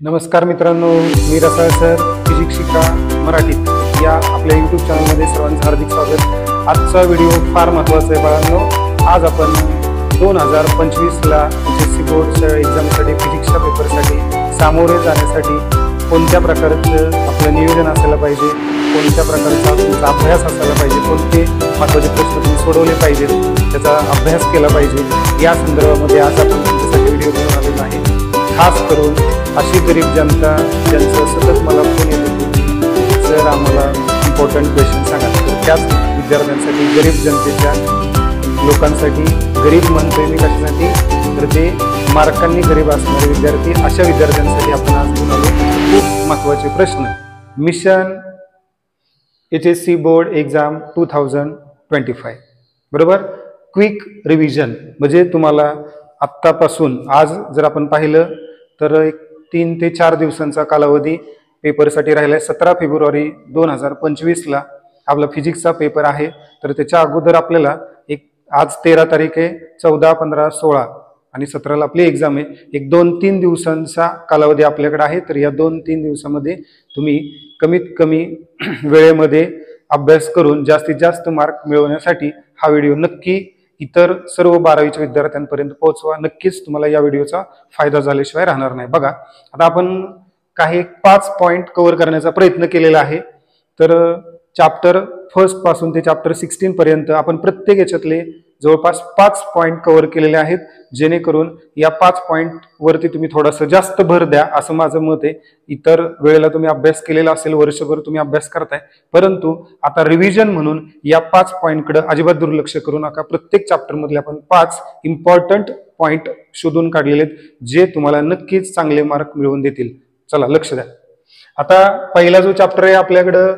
नमस्कार मित्रांनो, मी रसाळ sir, physics शिका मराठीत या आपल्या यूट्यूब चॅनलमध्ये सर्वांचं हार्दिक स्वागत. आजचा व्हिडिओ फार महत्त्वाचा आहे बाळांनो. आज आपण 2025ला HSC बोर्डच्या एक्झामसाठी फिजिक्सच्या पेपरसाठी सामोरे जाण्यासाठी कोणत्या प्रकारचं आपलं नियोजन असायला पाहिजे, कोणत्या प्रकारचा तुमचा अभ्यास असायला पाहिजे, कोणते महत्त्वाचे प्रश्न तुम्ही सोडवले पाहिजेत, त्याचा अभ्यास केला पाहिजे, या संदर्भामध्ये आज आपण तुमच्यासाठी व्हिडिओ बनवून आलेला आहे. खास करून अशी गरीब जनता ज्यांचं सतत मला फोन येत होते की सर आम्हाला इम्पॉर्टंट क्वेश्चन सांगा, तर त्याच विद्यार्थ्यांसाठी, गरीब जनतेच्या लोकांसाठी, गरीब म्हणतोय मी कशासाठी, तर ते मार्कांनी गरीब असणारे विद्यार्थी, अशा विद्यार्थ्यांसाठी आपण आज बनवले खूप महत्त्वाचे प्रश्न. मिशन HSC बोर्ड एक्झाम 2025 बरोबर. क्विक रिव्हिजन म्हणजे तुम्हाला आत्तापासून, आज जर आपण पाहिलं तर एक 3 ते 4 दिवसांचा कालावधी पेपरसाठी राहिला आहे. 17 फेब्रुवारी 2025ला आपला फिजिक्सचा पेपर आहे. तर त्याच्या अगोदर आपल्याला आज 13 तारीख आहे, 14, 15, 16 आणि 17ला आपली एक्झाम आहे. एक 2-3 दिवसांचा कालावधी आपल्याकडे आहे. तर या 2-3 दिवसामध्ये तुम्ही कमीत कमी वेळेमध्ये अभ्यास करून जास्तीत जास्त मार्क मिळवण्यासाठी हा व्हिडिओ नक्की इतर सर्व 12वीच्या विद्यार्थ्यांपर्यंत पोहोचवा. नक्कीच तुम्हाला या व्हिडिओचा फायदा झाल्याशिवाय राहणार नाही. बघा, आता आपण काही 5 पॉइंट कव्हर करण्याचा प्रयत्न केलेला आहे. तर चॅप्टर 1 पासून ते चॅप्टर 16 पर्यंत आपण प्रत्येक याच्यातले जवळपास 5 पॉइंट कव्हर केलेले आहेत, जेणेकरून या 5 पॉइंट वरती तुम्ही थोडासा जास्त भर द्या, असं माझं मत आहे. इतर वेळेला तुम्ही अभ्यास केलेला असेल, वर्षभर तुम्ही अभ्यास करताय, परंतु आता रिव्हिजन म्हणून या 5 पॉइंटकडे अजिबात दुर्लक्ष करू नका. प्रत्येक चॅप्टर मधले आपण 5 इम्पॉर्टंट पॉइंट शोधून काढलेले आहेत, जे तुम्हाला नक्कीच चांगले मार्क मिळवून देतील. चला लक्ष द्या. आता पहिला जो चॅप्टर आहे आपल्याकडं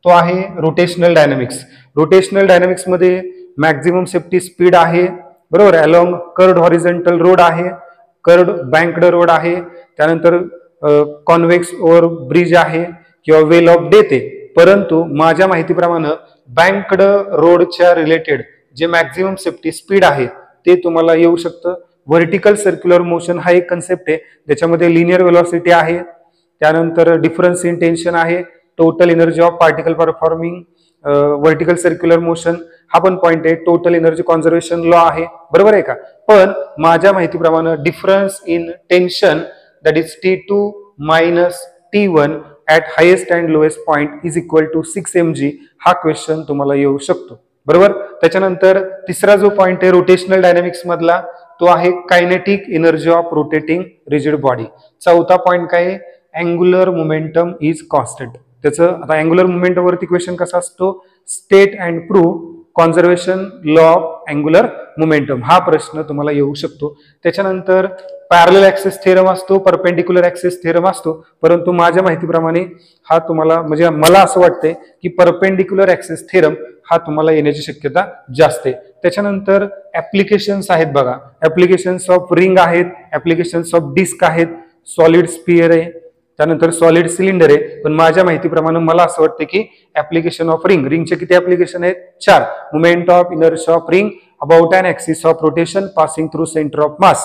तो आहे रोटेशनल डायनामिक्स. रोटेशनल डायनामिक्स मध्ये मॅक्झिमम सेफ्टी स्पीड आहे, बरोबर. अलॉंग कर्ड हॉरिझॉन्टल रोड आहे, कर्ड बँक्ड रोड आहे, त्यानंतर कॉन्व्हेक्स ओव्हर ब्रिज आहे किंवा वेल ऑफ डेथ आहे. परंतु माझ्या माहितीप्रमाणे बँक्ड रोडच्या रिलेटेड जे मॅक्झिमम सेफ्टी स्पीड आहे ते तुम्हाला येऊ शकतं. व्हर्टिकल सर्क्युलर मोशन हा एक कन्सेप्ट आहे, ज्याच्यामध्ये लिनियर वेलॉसिटी आहे, त्यानंतर डिफरन्स इन टेन्शन आहे, total energy of particle performing vertical circular motion हा पण पॉइंट आहे, टोटल एनर्जी कॉन्झर्वेशन लॉ आहे, बरोबर आहे का. पण माझ्या माहितीप्रमाणे difference in tension that is T2 minus T1 at highest and lowest point is equal to 6 mg हा क्वेश्चन तुम्हाला येऊ शकतो, बरोबर. त्याच्यानंतर तिसरा जो पॉइंट आहे रोटेशनल डायनामिक्स मधला तो आहे kinetic energy of rotating rigid body. चौथा पॉइंट काय आहे, अँग्युलर मोमेंटम इज कॉन्स्टंट. त्याचं आता अँग्युलर मोमेंटम वरती क्वेश्चन कसा असतो, state and prove conservation law of angular momentum हा प्रश्न तुम्हाला येऊ शकतो. त्याच्यानंतर पॅरलल ऍक्सिस थेरम असतो, परपेंडिक्युलर ऍक्सिस थेरम असतो, परंतु माझ्या माहितीप्रमाणे हा तुम्हाला, म्हणजे मला असं वाटतंय की परपेंडिक्युलर ऍक्सिस थेरम हा तुम्हाला येण्याची शक्यता जास्त आहे. त्याच्यानंतर ऍप्लिकेशन्स आहेत बघा, ऍप्लिकेशन्स ऑफ रिंग आहेत, ऍप्लिकेशन्स ऑफ डिस्क आहेत, सॉलिड स्पियर आहे, त्यानंतर सॉलिड सिलेंडर आहे. पण माझ्या माहितीप्रमाणे मला असं वाटतं की ऍप्लिकेशन ऑफ रिंग, रिंगचे किती ऍप्लिकेशन आहेत, 4. Movement of inertia of ring about an axis of rotation passing through centre of mass,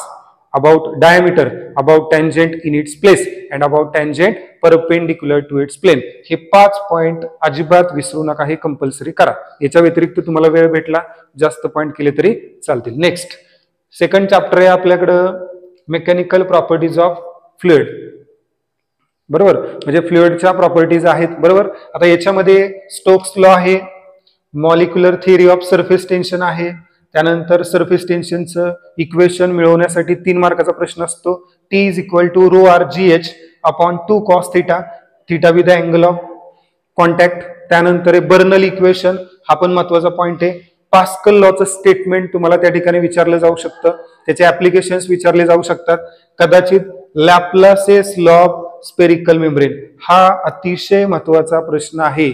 about diameter, about tangent in its place and about tangent perpendicular to its plane. हे 5 point अजिबात विसरू नका, हे compulsory करा. याच्या व्यतिरिक्त तुम्हाला वेळ भेटला जास्त पॉइंट केले तरी चालतील. नेक्स्ट सेकंड चॅप्टर आहे आपल्याकडं मेकॅनिकल प्रॉपर्टीज ऑफ फ्लुइड, बरोबर. म्हणजे फ्लुइडच्या प्रॉपर्टीज आहेत, बरोबर. आता याच्यामध्ये स्टोक्स लॉ आहे, molecular theory of surface tension आहे, त्यानंतर सरफेस टेन्शनचं इक्वेशन मिळवण्यासाठी 3 मार्काचा प्रश्न असतो, T is equal to rho r GH upon 2 cos theta, theta with the angle of contact. त्यानंतर बर्नल इक्वेशन हा पण महत्वाचा पॉइंट आहे. पास्कल लॉचं स्टेटमेंट तुम्हाला त्या ठिकाणी विचारलं जाऊ शकतं, त्याचे ऍप्लिकेशन्स विचारले जाऊ शकतात. कदाचित Laplace's law of spherical membrane हा अतिशय महत्वाचा प्रश्न आहे.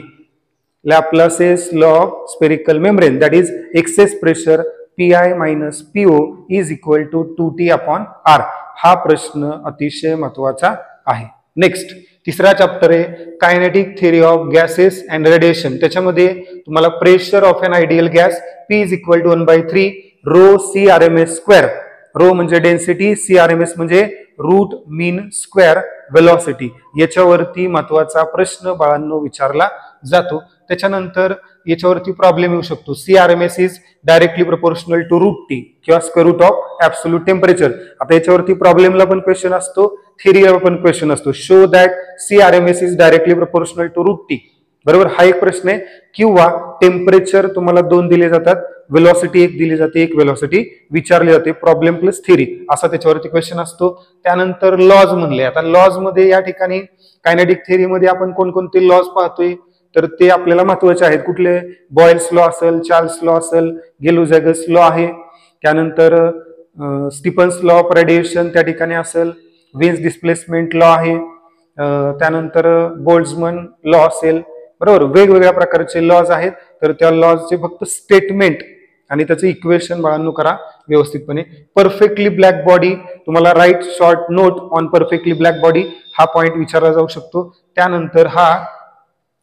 Laplace's law of spherical membrane that is excess pressure PI minus PO is equal to 2T upon R हा प्रश्न अतिशय महत्वाचा आहे. नेक्स्ट तिसरा चॅप्टर आहे kinetic theory of gases and radiation. त्याच्यामध्ये तुम्हाला pressure of an ideal gas P is equal to 1/3 rho CRMS square. Rho म्हणजे डेन्सिटी, CRMS म्हणजे रूट मीन स्क्वेअर वेलॉसिटी याच्यावरती महत्वाचा प्रश्न बाळांनो विचारला जातो. त्याच्यानंतर याच्यावरती प्रॉब्लेम येऊ शकतो. CRMS is directly proportional to root T किंवा square root of absolute temperature. आता याच्यावरती प्रॉब्लेमला पण क्वेश्चन असतो, थिअरीला पण क्वेश्चन असतो. Show that CRMS is directly proportional to root T. बरोबर, हा एक प्रश्न आहे. किंवा टेम्परेचर तुम्हाला 2 दिले जातात, वेलॉसिटी 1 दिली जाते, 1 वेलॉसिटी विचारली जाते. प्रॉब्लेम प्लस थिअरी असा त्याच्यावरती क्वेश्चन असतो. त्यानंतर लॉज म्हणले. आता लॉज मध्ये या ठिकाणी कायनेटिक थिअरीमध्ये आपण कोणकोणते लॉज पाहतोय तर ते आपल्याला महत्वाचे आहेत. कुठले? बॉयल्स लॉ असेल, चार्ल्स लॉ असेल, गेलो-झॅगस लॉ आहे. त्यानंतर स्टीफन्स लॉ ऑफ रेडिएशन त्या ठिकाणी असेल, वेन्स डिस्प्लेसमेंट लॉ आहे. त्यानंतर बोल्ट्झमन लॉ असेल. बरोबर, वेगवेगळ्या प्रकारचे लॉज आहेत. तर त्या लॉजचे फक्त स्टेटमेंट आणि त्याचं इक्वेशन बाळांनो करा व्यवस्थितपणे. परफेक्टली ब्लॅक बॉडी, तुम्हाला write short note on perfectly black body हा पॉइंट विचारला जाऊ शकतो. त्यानंतर हा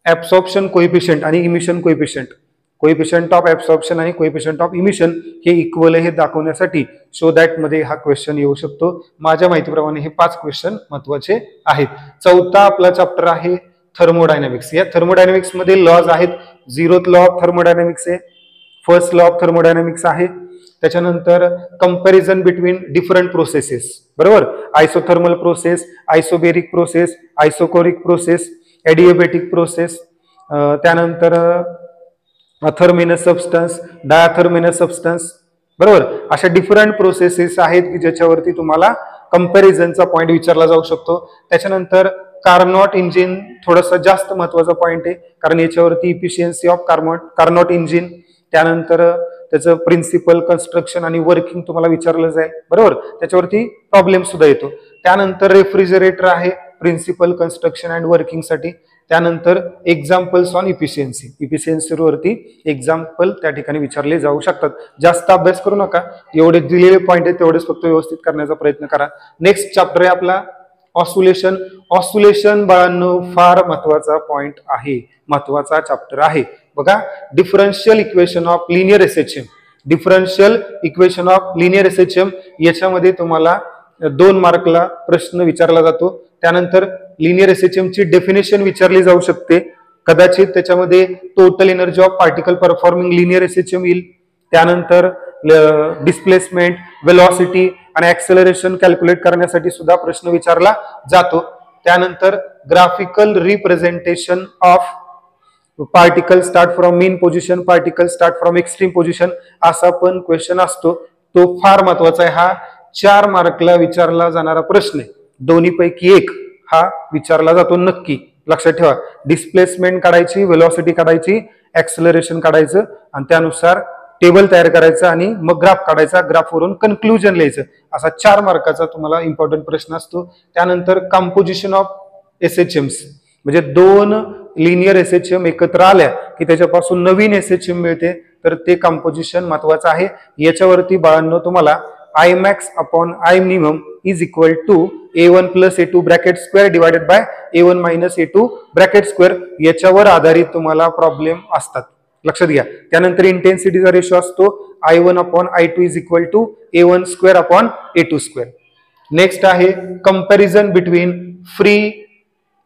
ऍब्सॉर्प्शन कोएफिशियंट आणि emission coefficient, coefficient of absorption आणि कोएफिशियंट ऑफ इमिशन हे इक्वल हे दाखवण्यासाठी शो दॅट मध्ये हा क्वेश्चन येऊ शकतो. माझ्या माहितीप्रमाणे हे 5 क्वेश्चन महत्वाचे आहेत. चौथा आपला चॅप्टर आहे थर्मोडायनामिक्स. या थर्मोडायनामिक्स मध्ये लॉज आहेत. 0th लॉ ऑफ थर्मोडायनामिक्स आहे, फर्स्ट लॉ ऑफ थर्मोडायनामिक्स आहे. त्याच्यानंतर कंपॅरिझन बिटवीन डिफरंट प्रोसेसेस. बरोबर, isothermal process, isobaric process, isochoric process, adiabatic process. त्यानंतर अथर्मिनस सबस्टन्स, डायथर्मिनस सबस्टन्स. बरोबर, अशा डिफरंट प्रोसेसेस आहेत की ज्याच्यावरती तुम्हाला कंपॅरिझनचा पॉइंट विचारला जाऊ शकतो. त्याच्यानंतर कार्नोट इंजिन थोडासा जास्त महत्वाचा पॉइंट आहे, कारण याच्यावरती इफिशियन्सी ऑफ कार्नोट इंजिन, त्यानंतर त्याचं प्रिन्सिपल, कन्स्ट्रक्शन आणि वर्किंग तुम्हाला विचारलं जाईल. बरोबर, त्याच्यावरती प्रॉब्लेम सुद्धा येतो. त्यानंतर रेफ्रिजरेटर आहे प्रिन्सिपल, कन्स्ट्रक्शन अँड वर्किंग साठी. त्यानंतर एक्झाम्पल्स ऑन इफिशियन्सी, इफिशियन्सीवरती एक्झाम्पल त्या ठिकाणी विचारले जाऊ शकतात. जास्त अभ्यास करू नका, एवढे दिलेले पॉइंट आहेत तेवढेच फक्त व्यवस्थित करण्याचा प्रयत्न करा. नेक्स्ट चॅप्टर आहे आपला ऑस्युलेशन. ऑस्युलेशन बाळांनो फार महत्वाचा पॉइंट आहे, महत्वाचा चॅप्टर आहे. बघा, differential equation of linear SHM, differential equation of linear SHM याच्यामध्ये तुम्हाला 2 मार्कला प्रश्न विचारला जातो. त्यानंतर लिनियर एसएचएम ची डेफिनेशन विचारली जाऊ शकते. कदाचित त्याच्यामध्ये total energy of particle performing linear SHM येईल. त्यानंतर डिस्प्लेसमेंट, वेलॉसिटी आणि ऍक्सेलरेशन कॅल्क्युलेट करण्यासाठी सुद्धा प्रश्न विचारला जातो. त्यानंतर graphical representation of particle start from mean position, particle start from extreme position असा पण क्वेश्चन असतो. तो फार महत्वाचा आहे. हा 4 मार्कला विचारला जाणारा प्रश्न आहे. दोन्हीपैकी एक हा विचारला जातो नक्की, लक्षात ठेवा. डिस्प्लेसमेंट काढायची, वेलॉसिटी काढायची, ऍक्सेलरेशन काढायचं आणि त्यानुसार टेबल तयार करायचं आणि मग ग्राफ काढायचा, ग्राफवरून कन्क्लुजन लिहायचं. असा 4 मार्काचा तुम्हाला इम्पॉर्टंट प्रश्न असतो. त्यानंतर कंपोजिशन ऑफ एसएचएम्स, म्हणजे 2 लिनियर एसएचएम एकत्र आल्या की त्याच्यापासून नवीन एसएचएम मिळते, तर ते कंपोजिशन महत्वाचं आहे. याच्यावरती बाळांनो तुम्हाला I max upon I minimum is equal to A1 plus A2 bracket square divided by A1 minus A2 bracket square याच्यावर आधारित तुम्हाला प्रॉब्लेम असतात, लक्षात घ्या. त्यानंतर इंटेन्सिटीचा रेशो असतो I1 upon I2 is equal to A1 square upon A2 square. Next आहे comparison between free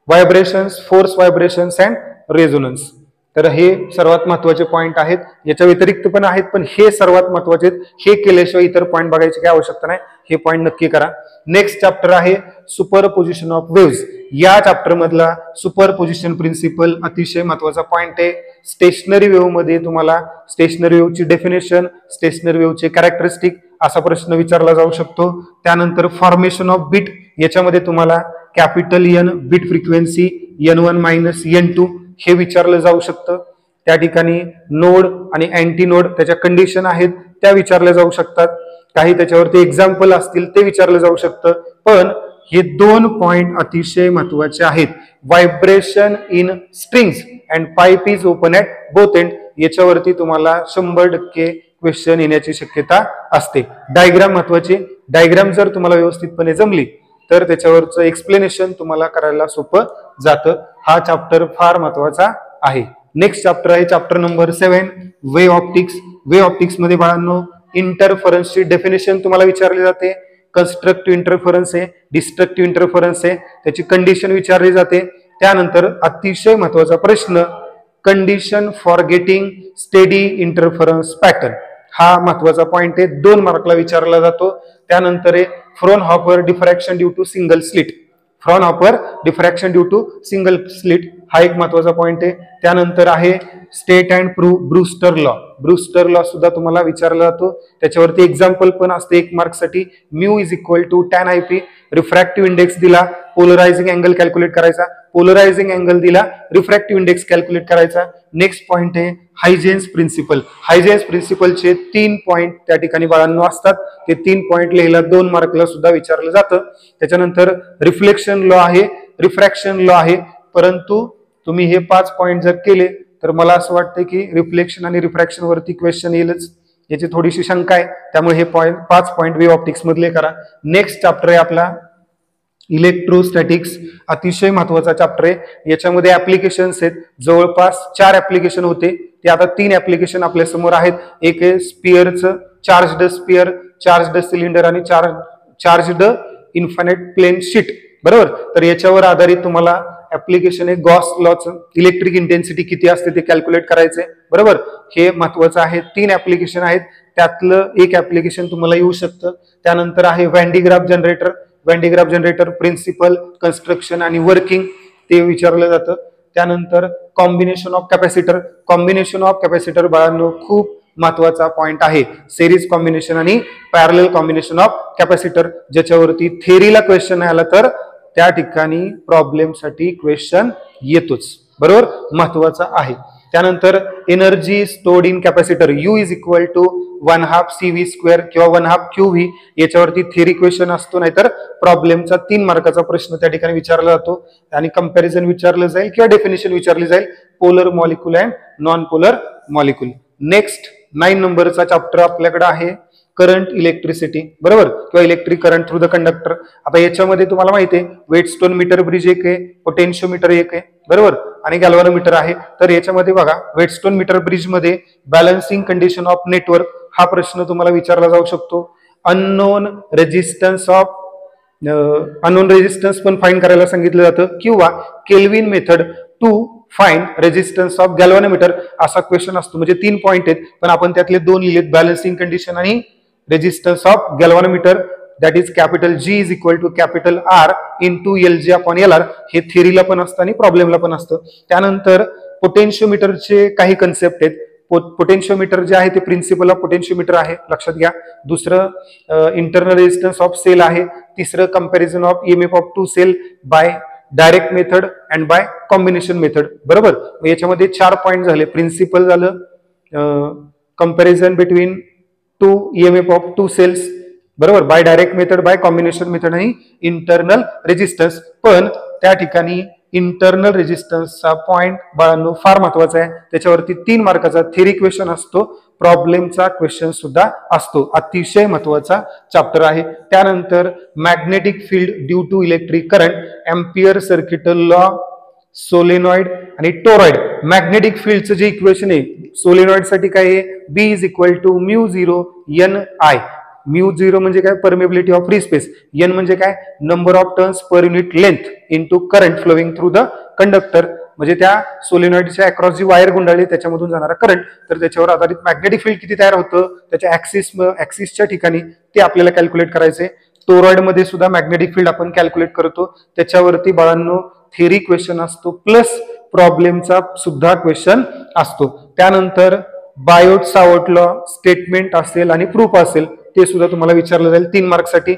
vibrations, force vibrations and resonance. तर हे सर्वात महत्वाचे पॉइंट आहेत. याच्या व्यतिरिक्त पण आहेत, पण हे सर्वात महत्वाचे आहेत. हे केल्याशिवाय इतर पॉइंट बघायची काय आवश्यकता नाही. हे पॉइंट नक्की करा. नेक्स्ट चॅप्टर आहे सुपरपोजिशन ऑफ वेव्हज. या चॅप्टर मधला सुपरपोजिशन प्रिन्सिपल अतिशय महत्वाचा पॉइंट आहे. स्टेशनरी वेव्ह मध्ये तुम्हाला स्टेशनरी वेव्हची डेफिनेशन, स्टेशनरी वेव्हचे कॅरेक्टरिस्टिक असा प्रश्न विचारला जाऊ शकतो. त्यानंतर फॉर्मेशन ऑफ बीट, याच्यामध्ये तुम्हाला capital N beat frequency N1 minus N2 हे विचारलं जाऊ शकतं. त्या ठिकाणी नोड आणि अँटी नोड त्याच्या कंडिशन आहेत त्या विचारल्या जाऊ शकतात. काही त्याच्यावरती एक्झाम्पल असतील ते विचारलं जाऊ शकतं. पण हे 2 पॉइंट अतिशय महत्वाचे आहेत. Vibration in strings and pipe is open at both end, याच्यावरती तुम्हाला 100% क्वेश्चन येण्याची शक्यता असते. डायग्राम महत्वाची. डायग्राम जर तुम्हाला व्यवस्थितपणे जमली तर त्याच्यावरचं एक्सप्लेनेशन तुम्हाला करायला सोपं जातं. हा चॅप्टर फार महत्वाचा आहे. नेक्स्ट चॅप्टर आहे chapter number 7 wave optics. Wave optics मध्ये बाळांनो इंटरफरन्सची डेफिनेशन तुम्हाला विचारली जाते. कन्स्ट्रक्टिव्ह इंटरफरन्स आहे, डिस्ट्रक्टिव्ह इंटरफरन्स आहे, त्याची कंडिशन विचारली जाते. त्यानंतर अतिशय महत्वाचा प्रश्न, condition for getting steady interference pattern, हा महत्वाचा पॉइंट आहे, 2 मार्कला विचारला जातो. त्यानंतर आहे Fraunhofer diffraction due to single slit, Fraunhofer diffraction due to single slit हा एक महत्वाचा पॉइंट आहे. त्यानंतर आहे state and prove Brewster law, Brewster law सुद्धा तुम्हाला विचारला जातो. त्याच्यावरती एक्झाम्पल पण असते 1 मार्कसाठी. Mu is equal to tan I P, refractive index दिला, पोलरायझिंग अँगल कॅल्क्युलेट करायचा, पोलरायझिंग अँगल दिला, रिफ्रॅक्टिव्ह इंडेक्स कॅल्क्युलेट करायचा. नेक्स्ट पॉइंट आहे हायजेन्स प्रिन्सिपल, हायजेन्स प्रिन्सिपलचे 3 पॉइंट त्या ठिकाणी बाळांनो असतात. ते 3 पॉइंट लिहायला 2 मार्कला सुद्धा विचारलं जातं. त्याच्यानंतर रिफ्लेक्शन लॉ आहे, रिफ्रॅक्शन लॉ आहे, परंतु तुम्ही हे 5 पॉइंट जर केले तर मला असं वाटतं की रिफ्लेक्शन आणि रिफ्रॅक्शन वरती क्वेश्चन येईलच, याची थोडीशी शंका आहे. त्यामुळे हे 5 पॉइंट वेव्ह ऑप्टिक्स मधले करा. नेक्स्ट चॅप्टर आहे आपला इलेक्ट्रोस्टॅटिक्स, अतिशय महत्वाचा चॅप्टर आहे. याच्यामध्ये ऍप्लिकेशन्स आहेत, जवळपास 4 ऍप्लिकेशन होते, ते आता 3 ऍप्लिकेशन आपल्या समोर आहेत. एक आहे स्पिअरचं, चार्जड स्पिअर, चार्जड सिलेंडर आणि चार्जड इन्फायनाइट प्लेन शीट, बरोबर. तर याच्यावर आधारित तुम्हाला ऍप्लिकेशन आहे गॉस लॉचं, इलेक्ट्रिक इंटेन्सिटी किती असते ते कॅल्क्युलेट करायचंय, बरोबर. हे महत्वाचं आहे. 3 ऍप्लिकेशन आहेत, त्यातलं एक ऍप्लिकेशन तुम्हाला येऊ शकतं. त्यानंतर आहे Van de Graaff generator, Van de Graaff generator principle, construction आणि वर्किंग ते विचारलं जातं. त्यानंतर combination of capacitor, combination of capacitor बाळांनो खूप महत्वाचा पॉइंट आहे. सिरीज कॉम्बिनेशन आणि पॅरलल कॉम्बिनेशन ऑफ कॅपॅसिटर, ज्याच्यावरती थेरीला क्वेश्चन आला तर त्या ठिकाणी प्रॉब्लेम साठी क्वेश्चन येतोच, बरोबर, महत्वाचा आहे. त्यानंतर energy stored in capacitor, U is equal to 1/2 CV square किंवा 1/2 QV, याच्यावरती थेरी क्वेश्चन असतो, नाहीतर प्रॉब्लेमचा 3 मार्काचा प्रश्न त्या ठिकाणी विचारला जातो आणि कंपॅरिझन विचारलं जाईल किंवा डेफिनेशन विचारली जाईल, polar molecule and non polar molecule. Next 9 नंबरचा चॅप्टर आपल्याकडे आहे करंट इलेक्ट्रिसिटी, बरोबर, किंवा electric current through the conductor. आता याच्यामध्ये तुम्हाला माहिती आहे वेटस्टोन मीटर ब्रिज एक आहे, पोटेन्शियोमीटर एक आहे, बरोबर, आणि गॅल्व्हनोमीटर आहे. तर याच्यामध्ये बघा वेटस्टोन मीटर ब्रिज मध्ये बॅलन्सिंग कंडिशन ऑफ नेटवर्क हा प्रश्न तुम्हाला विचारला जाऊ शकतो. अननोन रेजिस्टन्स पण फाइंड करायला सांगितलं जातं, किंवा Kelvin method to find resistance of galvanometer असा क्वेश्चन असतो. म्हणजे 3 पॉइंट आहेत, पण आपण त्यातले 2 लिहिलेत, बॅलन्सिंग कंडिशन आणि resistance of galvanometer, that is capital G is equal to capital R into LG upon LR. हे थेरीला पण असतं आणि प्रॉब्लेमला पण असतं. त्यानंतर पोटेन्शियोमीटरचे काही कन्सेप्ट आहेत. पोटेन्शियोमीटर जे आहे ते प्रिन्सिपल ऑफ पोटेन्शियोमीटर आहे, लक्षात घ्या. दुसरं इंटरनल रेजिस्टन्स ऑफ सेल आहे. तिसरं comparison of EMF of 2 cell by direct method and by combination method, बरोबर. याच्यामध्ये 4 पॉइंट झाले, प्रिन्सिपल झालं, comparison between 2 EMF of 2 cells, बरोबर, by direct method, by combination method आणि इंटरनल रेजिस्टन्स. पण त्या ठिकाणी इंटरनल रेजिस्टन्सचा पॉइंट बाळांनो फार महत्वाचा आहे. त्याच्यावरती 3 मार्काचा थेरी क्वेश्चन असतो, प्रॉब्लेमचा क्वेश्चन सुद्धा असतो. अतिशय महत्वाचा चॅप्टर आहे. त्यानंतर magnetic field due to electric current, Ampere circuit law, solenoid आणि टोरॉइड. मॅग्नेटिक फील्डचं जे इक्वेशन आहे सोलेनॉइड साठी काय आहे, B is equal to μ0 NI. μ0 म्हणजे काय, permeability of free space, N म्हणजे काय, number of turns per unit length into current flowing through the conductor. म्हणजे त्या सोलेनॉइडच्या अक्रॉस जी वायर गुंडाळली त्याच्यामधून जाणारा करंट, तर त्याच्यावर आधारित मॅग्नेटिक फील्ड किती तयार होतं त्याच्या ऍक्सिसच्या ठिकाणी ते आपल्याला कॅल्क्युलेट करायचंय. टोरॉइड मध्ये सुद्धा मॅग्नेटिक फील्ड आपण कॅल्क्युलेट करतो, त्याच्यावरती बाळांनो थेरी क्वेश्चन असतो, प्लस प्रॉब्लेमचा सुद्धा क्वेश्चन असतो. त्यानंतर बायोट सावर्ट लॉ स्टेटमेंट असेल आणि प्रूफ असेल, ते सुद्धा तुम्हाला विचारलं जाईल 3 मार्कसाठी.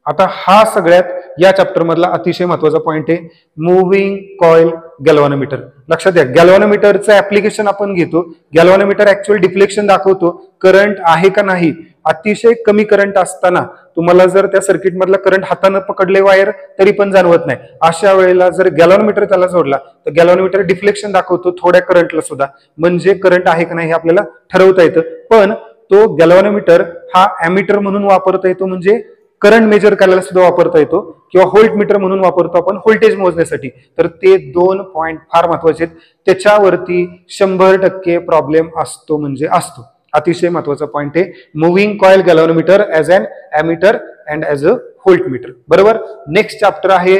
आता हा सगळ्यात या चॅप्टर मधला अतिशय महत्वाचा पॉइंट आहे मूव्हिंग कॉइल गॅल्व्हनोमीटर. लक्षात घ्या, गॅल्व्हनोमीटरचं ऍप्लिकेशन आपण घेतो. गॅल्व्हनोमीटर ऍक्च्युअल डिफ्लेक्शन दाखवतो, करंट आहे का नाही. अतिशय कमी करंट असताना तुम्हाला जर त्या सर्किट मधला करंट हाताने पकडले वायर तरी पण जाणवत नाही. अशा वेळेला जर गॅल्व्हनोमीटर त्याला जोडला तर गॅल्व्हनोमीटर डिफ्लेक्शन दाखवतो थोड्या करंटला सुद्धा, म्हणजे करंट आहे का नाही हे आपल्याला ठरवता येतं. पण तो गॅल्व्हनोमीटर हा ॲमीटर म्हणून वापरता येतो, म्हणजे करंट मेजर करायला सुद्धा वापरता येतो, किंवा व्होल्ट मीटर म्हणून वापरतो आपण व्होल्टेज मोजण्यासाठी. तर ते 2 पॉइंट फार महत्वाचे आहेत. त्याच्यावरती 100% प्रॉब्लेम असतो म्हणजे असतो. अतिशय महत्वाचा पॉइंट आहे moving coil galvanometer as an ammeter and as a voltmeter. बरोबर. नेक्स्ट चॅप्टर आहे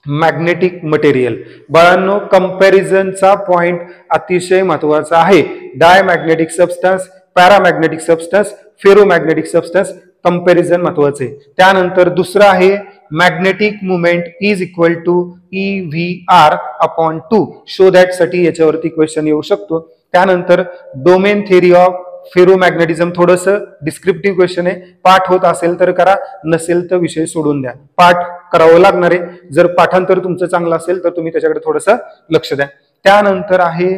मॅग्नेटिक मटेरियल. बाळांनो, कंपॅरिझनचा पॉइंट अतिशय महत्वाचा आहे. Diamagnetic substance, paramagnetic substance, ferromagnetic substance, comparison महत्वाचे. त्यानंतर दुसरं आहे magnetic movement is equal to EVR upon 2. Show that साठी याच्यावरती क्वेश्चन येऊ शकतो. त्यानंतर डोमेन थेरी ऑफ फेरोमॅग्नेटिझम, थोडंसं डिस्क्रिप्टिव्ह क्वेश्चन आहे. पाठ होत असेल तर करा, नसेल तर विषय सोडून द्या. पाठ करावं लागणार आहे. जर पाठांतर तुमचं चांगलं असेल तर तुम्ही त्याच्याकडे थोडंसं लक्ष द्या. त्यानंतर आहे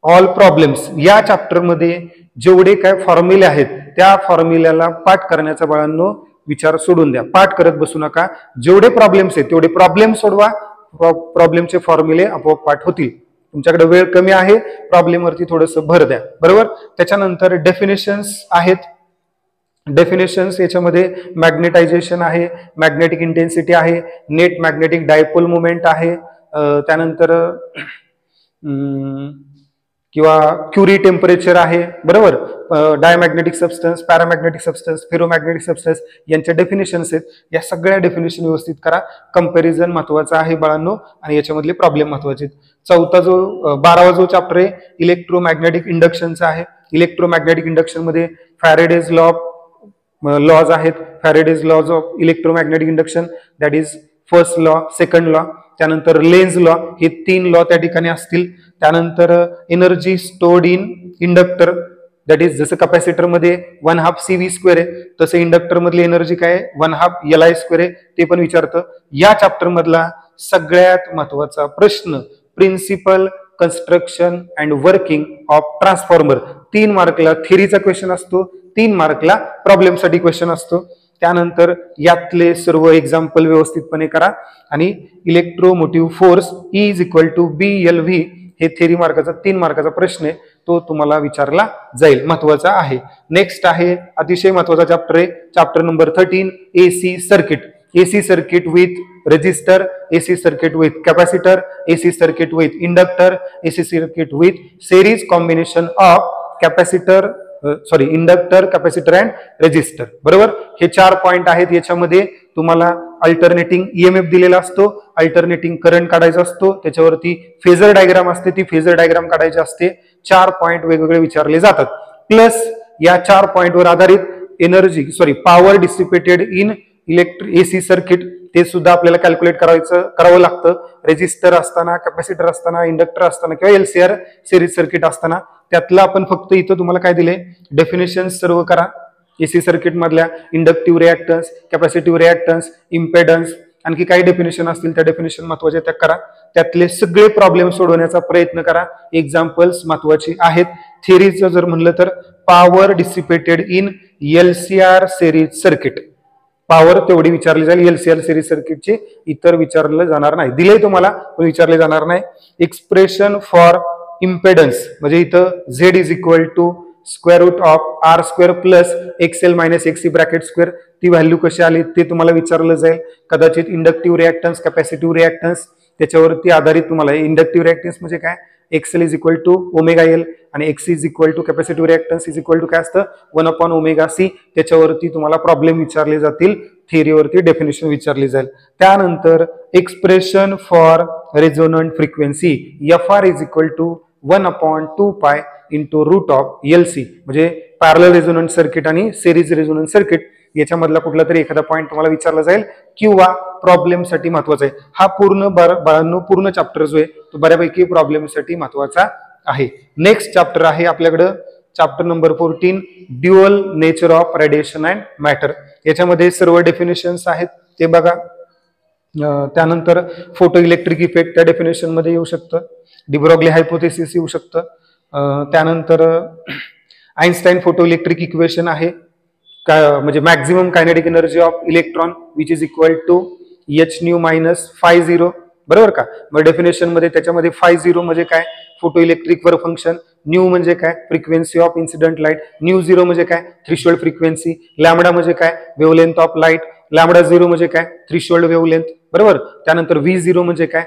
ऑल प्रॉब्लेम्स. या चॅप्टरमध्ये जेवढे काय फॉर्म्युले आहेत त्या फॉर्म्युल्याला पाठ करण्याचा बाळांनो विचार सोडून द्या. पाठ करत बसू नका. जेवढे प्रॉब्लेम्स आहेत तेवढे प्रॉब्लेम सोडवा. प्रॉब्लेमचे फॉर्म्युले आपोआप पाठ होतील. तुमच्याकडे वेळ कमी आहे, प्रॉब्लेमवरती थोडंसं भर द्या. बरोबर. त्याच्यानंतर डेफिनेशन्स आहेत. डेफिनेशन्स याच्यामध्ये मॅग्नेटायझेशन आहे, मॅग्नेटिक इंटेन्सिटी आहे, नेट मॅग्नेटिक डायपोल मुवमेंट आहे, त्यानंतर किंवा क्युरी टेम्परेचर आहे. बरोबर. Diamagnetic substance, paramagnetic substance, ferromagnetic substance यांच्या डेफिनेशन्स आहेत. या सगळ्या डेफिनेशन व्यवस्थित करा. कंपॅरिझन महत्वाचा आहे बाळांनो आणि याच्यामधले प्रॉब्लेम महत्वाचे आहेत. 12वा जो चॅप्टर आहे इलेक्ट्रोमॅग्नेटिक इंडक्शनचा आहे. इलेक्ट्रोमॅग्नेटिक इंडक्शन मध्ये फॅरेडेज लॉज आहेत. Faraday's laws of electromagnetic induction, that is first law, second law. त्यानंतर लेन्झ लॉ, हे 3 लॉ त्या ठिकाणी असतील. त्यानंतर energy stored in inductor, that is जसं कॅपॅसिटर मध्ये 1/2 CV² आहे तसं इंडक्टर मधली एनर्जी काय 1/2 LI² आहे, ते पण विचारतं. या चॅप्टर मधला सगळ्यात महत्वाचा प्रश्न principle construction and working of transformer. 3 मार्कला थिअरीचा क्वेश्चन असतो, 3 मार्कला प्रॉब्लेम साठी क्वेश्चन असतो. त्यानंतर यातले सर्व एक्झाम्पल व्यवस्थितपणे करा आणि electromotive force is equal to BLV हे थिअरी मार्काचा 3 मार्काचा प्रश्न आहे, तो तुम्हाला विचारला जाईल, महत्वाचा आहे. नेक्स्ट आहे अतिशय महत्वाचा चॅप्टर आहे chapter number 13 AC circuit. AC circuit with resistor, AC circuit with capacitor, AC circuit with inductor, AC circuit with series combination of capacitor inductor, capacitor and resistor. बरोबर. हे 4 पॉइंट आहेत. याच्यामध्ये तुम्हाला अल्टरनेटिंग EMF दिलेला असतो, alternating current काढायचा असतो, त्याच्यावरती फेजर डायग्राम असते, ती फेजर डायग्राम काढायची असते. 4 पॉइंट वेगवेगळे विचारले जातात. प्लस या 4 पॉइंटवर आधारित power dissipated in AC circuit ते सुद्धा आपल्याला कॅल्क्युलेट करावं लागतं. रेजिस्टर असताना, कॅपॅसिटर असताना, इंडक्टर असताना किंवा LCR सिरीज सर्किट असताना. त्यातलं आपण फक्त इथं तुम्हाला काय दिले डेफिनेशन सर्व करा. AC सर्किट मधल्या inductive reactance, capacitive reactance, impedance, आणखी काही डेफिनेशन असतील त्या डेफिनेशन महत्वाच्या त्या करा. त्यातले सगळे प्रॉब्लेम सोडवण्याचा प्रयत्न करा. एक्झाम्पल्स महत्वाचे आहेत. थिअरीचं जर म्हणलं तर power dissipated in LCR series circuit, power तेवढी विचारली जाईल. LCR सिरीज सर्किटची इतर विचारलं जाणार नाही. दिले तुम्हाला पण विचारले जाणार नाही. एक्सप्रेशन फॉर इम्पेडन्स म्हणजे इथं Z is equal to √R² plus XL - XC bracket square, ती व्हॅल्यू कशी आली ते तुम्हाला विचारलं जाईल. कदाचित इंडक्टिव्ह रिॲक्टन्स, कॅपॅसिटिव्ह रिॲक्टन्स त्याच्यावरती आधारित तुम्हाला इंडक्टिव्ह रिॲक्टन्स म्हणजे काय XL is equal to ω/L आणि XC is equal to capacitive reactance is equal to काय असतं 1/ω/C. त्याच्यावरती तुम्हाला प्रॉब्लेम विचारले जातील. थिअरीवरती डेफिनेशन विचारली जाईल. त्यानंतर expression for resonant frequency FR is equal to 1/2π into √LC म्हणजे पॅरलल रेझोनंट सर्किट आणि सिरीज रेझोनंट सर्किट याच्यामधला कुठला तरी एखादा पॉईंट तुम्हाला विचारला जाईल किंवा प्रॉब्लेम साठी महत्वाचा आहे. हा पूर्ण चॅप्टर जो आहे तो बऱ्यापैकी प्रॉब्लेम साठी महत्वाचा आहे. नेक्स्ट चॅप्टर आहे आपल्याकडं chapter number 14 dual nature of radiation and matter. याच्यामध्ये सर्व डेफिनेशन्स आहेत ते बघा. त्यानंतर फोटो इलेक्ट्रिक इफेक्ट त्या डेफिनेशन मध्ये येऊ शकतं. डिब्रॉग्ली हायपोथेसिस येऊ शकतं. त्यानंतर आइन्स्टाईन फोटो इलेक्ट्रिक इक्वेशन आहे म्हणजे maximum kinetic energy of electron which is equal to hν - φ0. बरोबर का. मग डेफिनेशन मध्ये त्याच्यामध्ये φ0 म्हणजे काय फोटो इलेक्ट्रिक वर फंक्शन, न्यू म्हणजे काय frequency of incident light, new 0 म्हणजे काय थ्रेशोल्ड फ्रिक्वेन्सी, लॅम्बडा म्हणजे काय वेव्हलेंथ ऑफ लाईट, लॅम्बडा 0 म्हणजे काय, थ्रेशोल्ड वेव्हलेंथ, बरोबर. त्यानंतर V0 म्हणजे काय,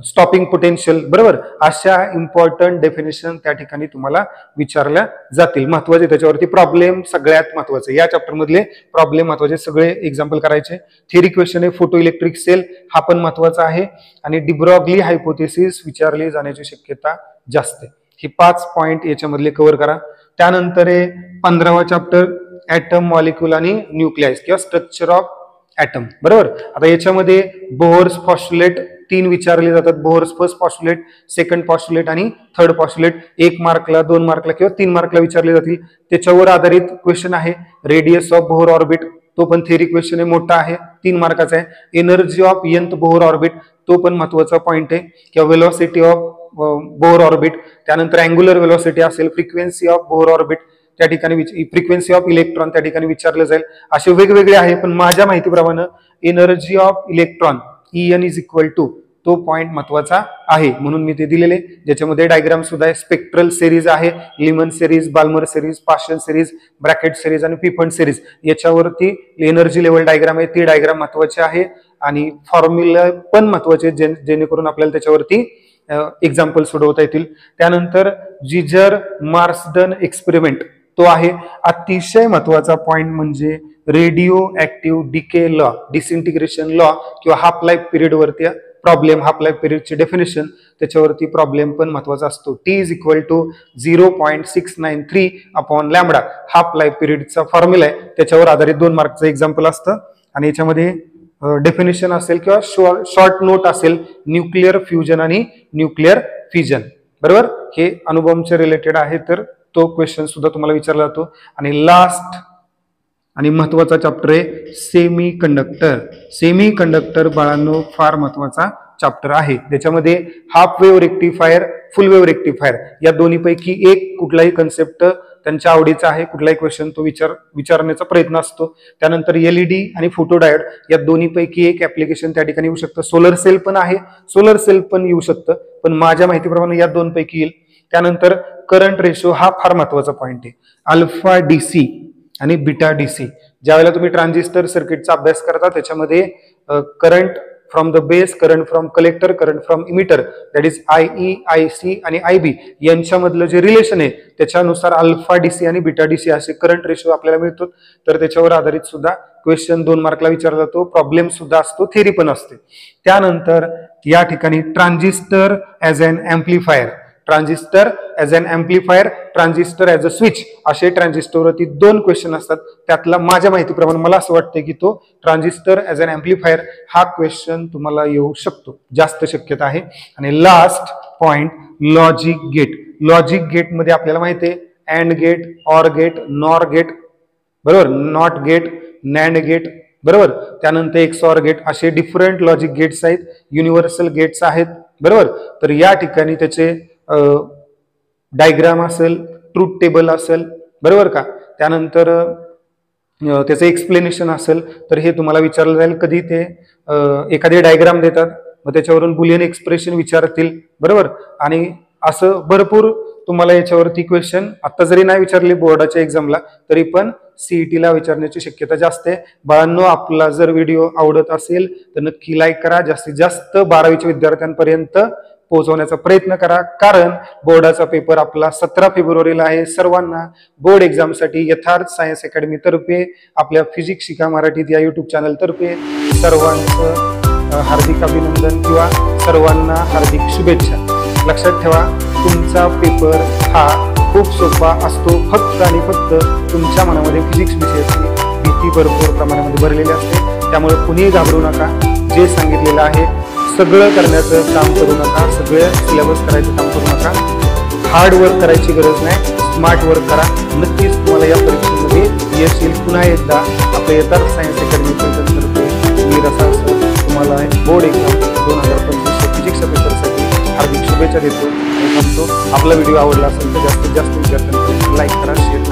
स्टॉपिंग पोटेन्शियल, बरोबर. अशा इम्पॉर्टंट डेफिनेशन त्या ठिकाणी तुम्हाला विचारल्या जातील. महत्वाचे त्याच्यावरती प्रॉब्लेम सगळ्यात महत्वाचे, या चॅप्टर मधले प्रॉब्लेम महत्वाचे, सगळे एक्झाम्पल करायचे. थेरी क्वेश्चन आहे फोटो इलेक्ट्रिक सेल, हा पण महत्वाचा आहे. आणि डिब्रॉग्ली हायपोथेसिस विचारली जाण्याची शक्यता जास्त आहे. हे 5 पॉइंट याच्यामधले कव्हर करा. त्यानंतर आहे 15वा चॅप्टर ऍटम, मॉलिक्यूल आणि न्यूक्लियस किंवा स्ट्रक्चर ऑफ ऍटम, बरोबर. आता याच्यामध्ये बोहर्स पॉस्टुलेट 3 विचारले जातात. Bohr's first postulate, second postulate आणि थर्ड पॉस्टुलेट 1 मार्कला, 2 मार्कला किंवा 3 मार्कला विचारले जातील. त्याच्यावर आधारित क्वेश्चन आहे. रेडियस ऑफ बोहर ऑर्बिट, तो पण थेरी क्वेश्चन आहे, मोठा आहे, 3 मार्काचा आहे. Energy of nth Bohr orbit, तो पण महत्वाचा पॉइंट आहे. किंवा वेलोसिटी ऑफ बोहर ऑर्बिट, त्यानंतर अँग्युलर वेलोसिटी असेल, फ्रिक्वेन्सी ऑफ बोहर ऑर्बिट त्या ठिकाणी, फ्रिक्वेन्सी ऑफ इलेक्ट्रॉन त्या ठिकाणी विचारलं जाईल. असे वेगवेगळे आहे, पण माझ्या माहितीप्रमाणे energy of electron En is equal to, तो पॉइंट महत्वाचा आहे म्हणून मी ते दिलेले. ज्याच्यामध्ये डायग्राम सुद्धा आहे. स्पेक्ट्रल सिरीज आहे, Lyman series, Balmer series, Paschen series, Brackett series आणि पिफंड सिरीज, याच्यावरती एनर्जी लेवल डायग्राम आहे. ती डायग्राम महत्वाची आहे आणि फॉर्म्युला पण महत्वाचे, जेणेकरून आपल्याला त्याच्यावरती एक्झाम्पल सोडवता येतील. त्यानंतर जिजर मार्सडन एक्सपेरिमेंट, तो आहे. अतिशय महत्वाचा पॉइंट म्हणजे radioactive decay law, disintegration law किंवा हाफ लाईफ पिरियड वरती प्रॉब्लेम, हाफ लाईफ पिरियडची डेफिनेशन, त्याच्यावरती प्रॉब्लेम पण महत्वाचा असतो. T is equal to 0.693 upon lambda, half life पिरियडचा फॉर्म्युला आहे. त्याच्यावर आधारित 2 मार्कचं एक्झाम्पल असतं. आणि याच्यामध्ये डेफिनेशन असेल किंवा शॉर्ट नोट असेल, न्यूक्लिअर फ्युजन आणि न्यूक्लिअर फिजन, बरोबर. हे अणुबॉम्बचे रिलेटेड आहे, तर तो क्वेश्चन सुद्धा तुम्हाला विचारला जातो. आणि लास्ट आणि महत्वाचा चॅप्टर आहे सेमी कंडक्टर. सेमी कंडक्टर बाळांनो फार महत्वाचा चॅप्टर आहे. त्याच्यामध्ये हाफ वेव्ह रेक्टिफायर, फुल वेव्ह रेक्टिफायर या दोन्हीपैकी एक कुठलाही कन्सेप्ट त्यांच्या आवडीचा आहे, कुठलाही क्वेश्चन तो विचारण्याचा प्रयत्न असतो. त्यानंतर एलईडी आणि फोटोडायोड या दोन्हीपैकी एक ऍप्लिकेशन त्या ठिकाणी येऊ शकतं. सोलर सेल पण आहे, सोलर सेल पण येऊ शकतं, पण माझ्या माहितीप्रमाणे या 2 पैकी येईल. त्यानंतर करंट रेशो, हा फार महत्वाचा पॉइंट आहे. अल्फा डीसी आणि बीटा डीसी, ज्यावेळेला तुम्ही ट्रान्झिस्टर सर्किटचा अभ्यास करता, त्याच्यामध्ये current from the base, current from collector, current from emitter, that is IE, IC आणि IB यांच्यामधलं जे रिलेशन आहे, त्याच्यानुसार अल्फा डीसी आणि बीटा डीसी असे करंट रेशो आपल्याला मिळतो. तर त्याच्यावर आधारित सुद्धा क्वेश्चन 2 मार्कला विचारला जातो. प्रॉब्लेम सुद्धा असतो, थेरी पण असते. त्यानंतर या ठिकाणी transistor as an amplifier, transistor as an amplifier, transistor as a switch, असे ट्रान्झिस्टरवरती 2 क्वेश्चन असतात. त्यातला माझ्या माहितीप्रमाणे मला असं वाटतं की तो ट्रान्झिस्टर ऍज अन एम्प्लिफायर हा क्वेश्चन तुम्हाला येऊ शकतो, जास्त शक्यता आहे. आणि last point logic gate. Logic gate मध्ये आपल्याला माहिती आहे and gate, or gate, nor gate, बरोबर, नॉट गेट, नॅन्ड गेट, बरोबर. त्यानंतर एक्सऑर गेट, असे डिफरंट लॉजिक गेट्स आहेत, युनिव्हर्सल गेट्स आहेत, बरोबर. तर या ठिकाणी त्याचे डायग्राम असेल, ट्रूथ टेबल असेल, बरोबर का. त्यानंतर त्याचं एक्सप्लेनेशन असेल, तर हे तुम्हाला विचारलं जाईल. कधी ते एखादे डायग्राम देतात, मग त्याच्यावरून बुलियन एक्सप्रेशन विचारतील, बरोबर. आणि असं भरपूर तुम्हाला याच्यावरती क्वेश्चन आता जरी नाही विचारले बोर्डाच्या एक्झामला, तरी पण सीईटीला विचारण्याची शक्यता जास्त आहे. बाळांनो, आपला जर व्हिडिओ आवडत असेल तर नक्की लाईक करा. जास्तीत जास्त 12वीच्या विद्यार्थ्यांपर्यंत पोहोचवण्याचा प्रयत्न करा, कारण बोर्डाचा पेपर आपला 17 फेब्रुवारीला आहे. सर्वांना बोर्ड एक्झामसाठी यथार्थ सायन्स अकॅडमी तर्फे, आपल्या फिजिक्स शिका मराठीत या युट्यूब चॅनल तर्फे सर्वांचं हार्दिक अभिनंदन किंवा सर्वांना हार्दिक शुभेच्छा. लक्षात ठेवा, तुमचा पेपर हा खूप सोपा असतो. फक्त आणि फक्त तुमच्या मनामध्ये फिजिक्स विषयाची भीती भरपूर प्रमाणामध्ये भरलेली असते. त्यामुळे कुणीही घाबरू नका. जे सांगितलेलं आहे सगळं करण्याचं काम करू नका, सगळं सिलेबस करायचं काम करू नका. हार्ड वर्क करायची गरज नाही, स्मार्ट वर्क करा. नक्कीच तुम्हाला या परीक्षेमध्ये यश येईल. पुन्हा एकदा आपल्या यथार्थ सायन्स अकॅडमी तर्फे मी रसाळ सर तुम्हाला बोर्ड एक्झाम 2025 फिजिक्सच्या पेपरसाठी हार्दिक शुभेच्छा देतो आणि सांगतो. आपला व्हिडिओ आवडला असेल तर जास्तीत जास्त विद्यार्थ्यांना लाईक करा, शेअर